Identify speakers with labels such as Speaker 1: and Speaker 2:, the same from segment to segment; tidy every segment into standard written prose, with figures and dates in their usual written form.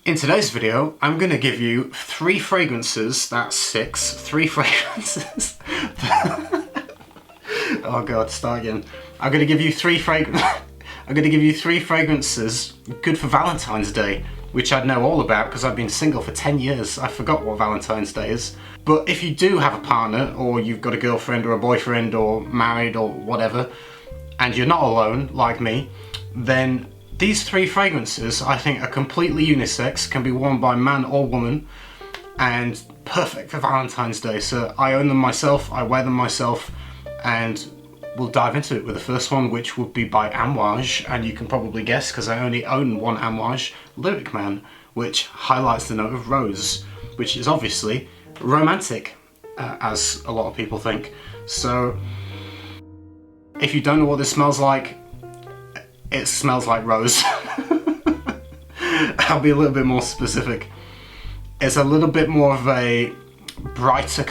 Speaker 1: In today's video, I'm going to give you 3 fragrances, that's 6, 3 fragrances. Oh god, start again. I'm going to give you 3 fragrances good for Valentine's Day, which I'd know all about because I've been single for 10 years. I forgot what Valentine's Day is. But if you do have a partner, or you've got a girlfriend or a boyfriend or married or whatever, and you're not alone, like me, then these 3 fragrances I think are completely unisex, can be worn by man or woman, and perfect for Valentine's Day. So I own them myself, I wear them myself, and we'll dive into it with the first one, which would be by Amouage, and you can probably guess because I only own one Amouage, Lyric Man, which highlights the note of rose, which is obviously romantic, as a lot of people think. So if you don't know what this smells like, it smells like rose. I'll be a little bit more specific. It's a little bit more of a brighter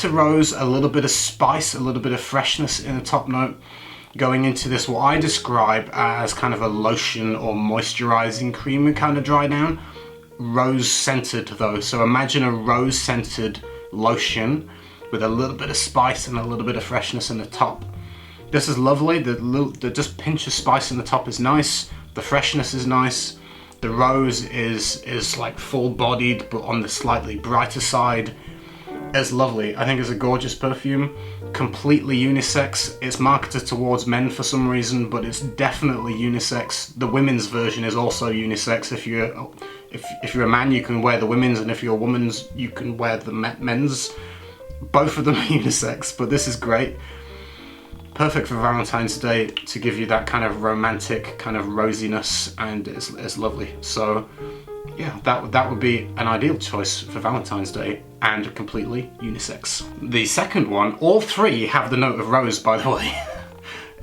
Speaker 1: rose, a little bit of spice, a little bit of freshness in the top note, going into this what I describe as kind of a lotion or moisturizing creamy kind of dry down. Rose scented though, so imagine a rose scented lotion with a little bit of spice and a little bit of freshness in the top. This is lovely. The just pinch of spice in the top is nice. The freshness is nice. The rose is like full-bodied, but on the slightly brighter side. It's lovely. I think it's a gorgeous perfume. Completely unisex. It's marketed towards men for some reason, but it's definitely unisex. The women's version is also unisex. If you're a man, you can wear the women's, and if you're a woman's, you can wear the men's. Both of them are unisex, but this is great. Perfect for Valentine's Day to give you that kind of romantic kind of rosiness, and it's lovely. So yeah, that would be an ideal choice for Valentine's Day, and completely unisex. The second one, all 3 have the note of rose, by the way.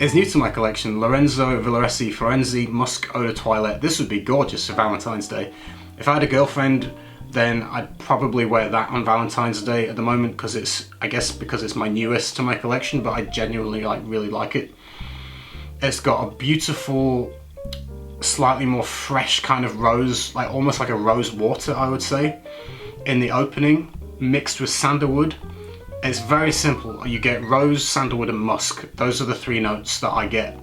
Speaker 1: It's new to my collection, Lorenzo Villaresi Firenze Musk Eau de Toilette. This would be gorgeous for Valentine's Day. If I had a girlfriend, then I'd probably wear that on Valentine's Day at the moment, because it's my newest to my collection, but I genuinely really like it. It's got a beautiful, slightly more fresh kind of rose, like almost like a rose water, I would say, in the opening, mixed with sandalwood. It's very simple. You get rose, sandalwood and musk. Those are the 3 notes that I get.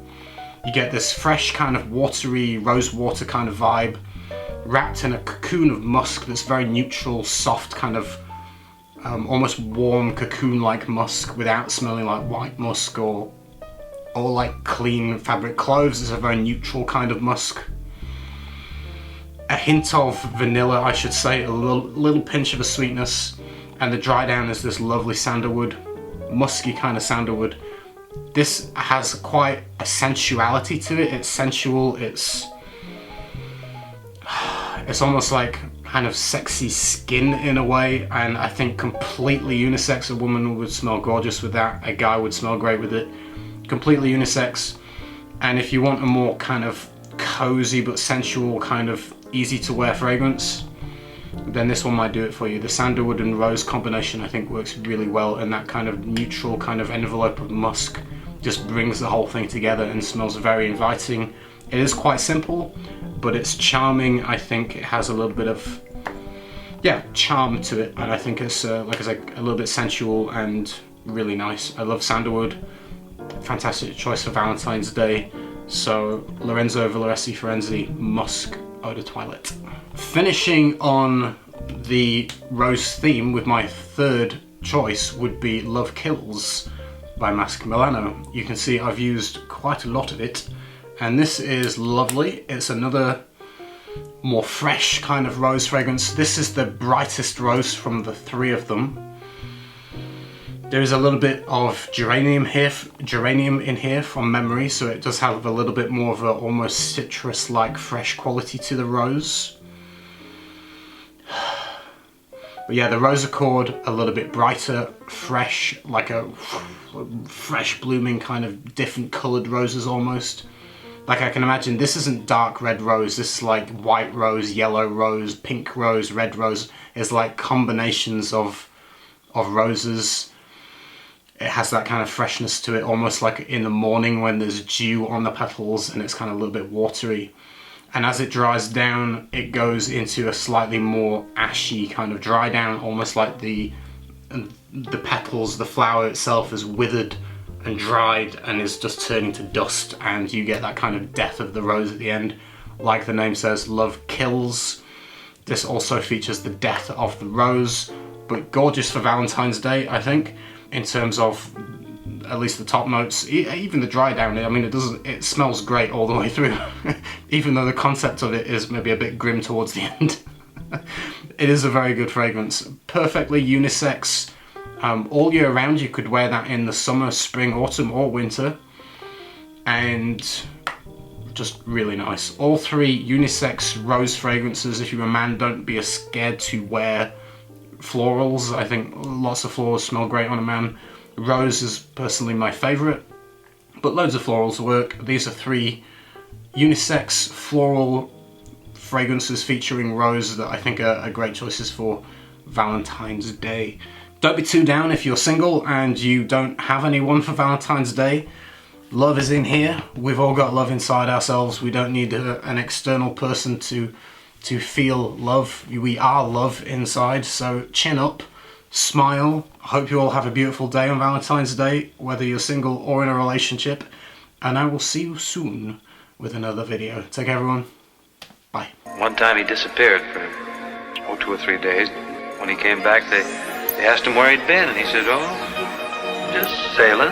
Speaker 1: You get this fresh kind of watery, rose water kind of vibe, wrapped in a cocoon of musk that's very neutral, soft, kind of almost warm cocoon-like musk without smelling like white musk or like clean fabric cloves. It's a very neutral kind of musk. A hint of vanilla, I should say, a little pinch of a sweetness, and the dry down is this lovely sandalwood, musky kind of sandalwood. This has quite a sensuality to it. It's sensual, it's almost like kind of sexy skin in a way, and I think completely unisex. A woman would smell gorgeous with that, a guy would smell great with it. Completely unisex. And if you want a more kind of cozy but sensual, kind of easy to wear fragrance, then this one might do it for you. The sandalwood and rose combination I think works really well, and that kind of neutral kind of envelope of musk just brings the whole thing together and smells very inviting. It is quite simple, but it's charming. I think it has a little bit of, yeah, charm to it, and I think it's like I said, a little bit sensual and really nice. I love sandalwood. Fantastic choice for Valentine's Day. So Lorenzo Villaresi Firenze Musk Eau de Toilette. Finishing on the rose theme with my 3rd choice would be Love Kills by Milano. You can see I've used quite a lot of it, and this is lovely. It's another more fresh kind of rose fragrance. This is the brightest rose from the 3 of them. There is a little bit of geranium in here from memory, so it does have a little bit more of a almost citrus-like fresh quality to the rose. But yeah, the rose accord a little bit brighter, fresh, like a fresh blooming kind of different coloured roses almost. Like I can imagine, this isn't dark red rose, this is like white rose, yellow rose, pink rose, red rose. It's like combinations of roses. It has that kind of freshness to it, almost like in the morning when there's dew on the petals and it's kind of a little bit watery. and as it dries down, it goes into a slightly more ashy kind of dry down, almost like the petals, the flower itself is withered and dried and is just turning to dust, and you get that kind of death of the rose at the end. Like the name says, love kills. This also features the death of the rose, but gorgeous for Valentine's Day, I think, in terms of at least the top notes, even the dry down. I mean, it smells great all the way through, even though the concept of it is maybe a bit grim towards the end. It is a very good fragrance, perfectly unisex, all year round. You could wear that in the summer, spring, autumn, or winter, and just really nice. All three unisex rose fragrances. If you're a man, don't be scared to wear florals. I think lots of florals smell great on a man. Rose is personally my favorite, but loads of florals work. These are three unisex floral fragrances featuring rose that I think are great choices for Valentine's Day. Don't be too down if you're single and you don't have anyone for Valentine's Day. Love is in here. We've all got love inside ourselves. We don't need an external person to feel love. We are love inside, so chin up, smile. I hope you all have a beautiful day on Valentine's Day, whether you're single or in a relationship, and I will see you soon with another video. Take care, everyone. Bye.
Speaker 2: One time he disappeared for 2 or 3 days. When he came back, they asked him where he'd been, and he said, "Oh, just sailing."